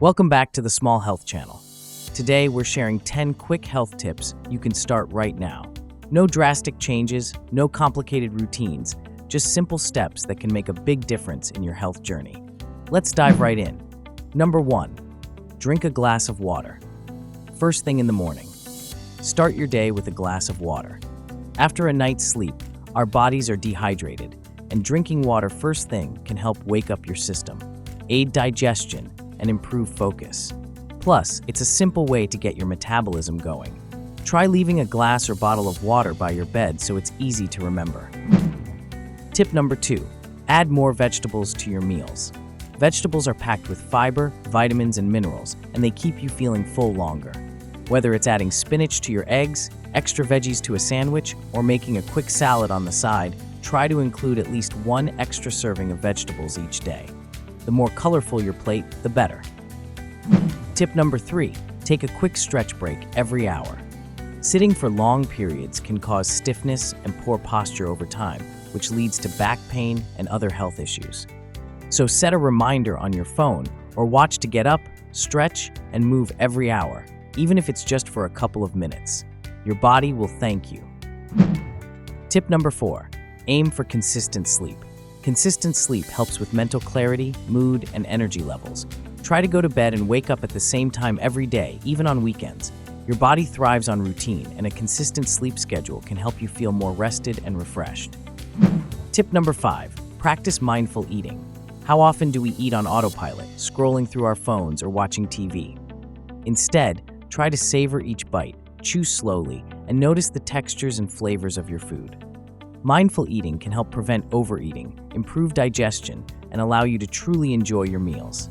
Welcome back to the Small Health Channel. Today, we're sharing 10 quick health tips you can start right now. No drastic changes, no complicated routines, just simple steps that can make a big difference in your health journey. Let's dive right in. Number 1, drink a glass of water. First thing in the morning, start your day with a glass of water. After a night's sleep, our bodies are dehydrated, and drinking water first thing can help wake up your system, aid digestion, and improve focus. Plus, it's a simple way to get your metabolism going. Try leaving a glass or bottle of water by your bed so it's easy to remember. Tip number 2, add more vegetables to your meals. Vegetables are packed with fiber, vitamins, and minerals, and they keep you feeling full longer. Whether it's adding spinach to your eggs, extra veggies to a sandwich, or making a quick salad on the side, try to include at least one extra serving of vegetables each day. The more colorful your plate, the better. Tip number 3, take a quick stretch break every hour. Sitting for long periods can cause stiffness and poor posture over time, which leads to back pain and other health issues. So set a reminder on your phone or watch to get up, stretch, and move every hour, even if it's just for a couple of minutes. Your body will thank you. Tip number 4, aim for consistent sleep. Consistent sleep helps with mental clarity, mood, and energy levels. Try to go to bed and wake up at the same time every day, even on weekends. Your body thrives on routine, and a consistent sleep schedule can help you feel more rested and refreshed. Tip number 5, practice mindful eating. How often do we eat on autopilot, scrolling through our phones or watching TV? Instead, try to savor each bite, chew slowly, and notice the textures and flavors of your food. Mindful eating can help prevent overeating, improve digestion, and allow you to truly enjoy your meals.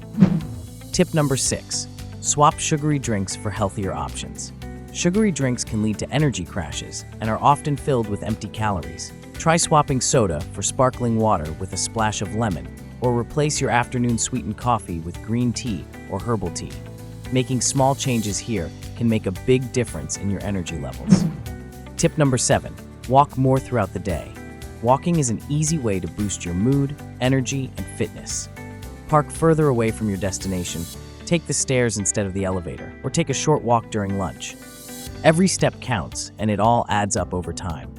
Tip number 6, swap sugary drinks for healthier options. Sugary drinks can lead to energy crashes and are often filled with empty calories. Try swapping soda for sparkling water with a splash of lemon, or replace your afternoon sweetened coffee with green tea or herbal tea. Making small changes here can make a big difference in your energy levels. Tip number 7, walk more throughout the day. Walking is an easy way to boost your mood, energy, and fitness. Park further away from your destination, take the stairs instead of the elevator, or take a short walk during lunch. Every step counts, and it all adds up over time.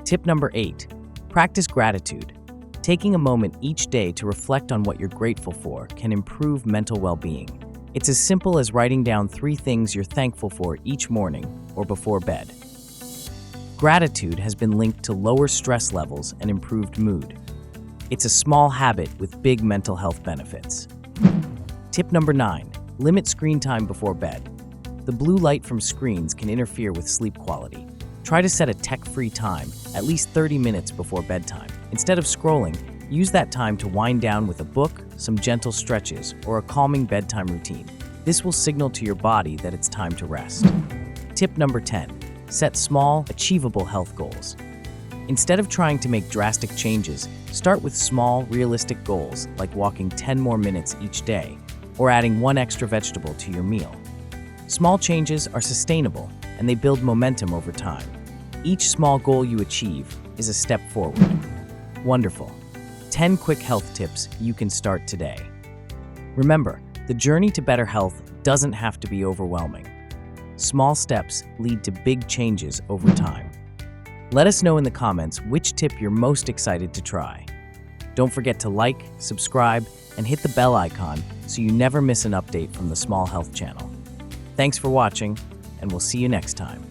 Tip number 8, practice gratitude. Taking a moment each day to reflect on what you're grateful for can improve mental well-being. It's as simple as writing down 3 things you're thankful for each morning or before bed. Gratitude has been linked to lower stress levels and improved mood. It's a small habit with big mental health benefits. Tip number 9, limit screen time before bed. The blue light from screens can interfere with sleep quality. Try to set a tech-free time, at least 30 minutes before bedtime. Instead of scrolling, use that time to wind down with a book, some gentle stretches, or a calming bedtime routine. This will signal to your body that it's time to rest. Tip number 10, set small, achievable health goals. Instead of trying to make drastic changes, start with small, realistic goals like walking 10 more minutes each day or adding 1 extra vegetable to your meal. Small changes are sustainable and they build momentum over time. Each small goal you achieve is a step forward. Wonderful. 10 quick health tips you can start today. Remember, the journey to better health doesn't have to be overwhelming. Small steps lead to big changes over time. Let us know in the comments which tip you're most excited to try. Don't forget to like, subscribe, and hit the bell icon so you never miss an update from the Small Health Channel. Thanks for watching, and we'll see you next time.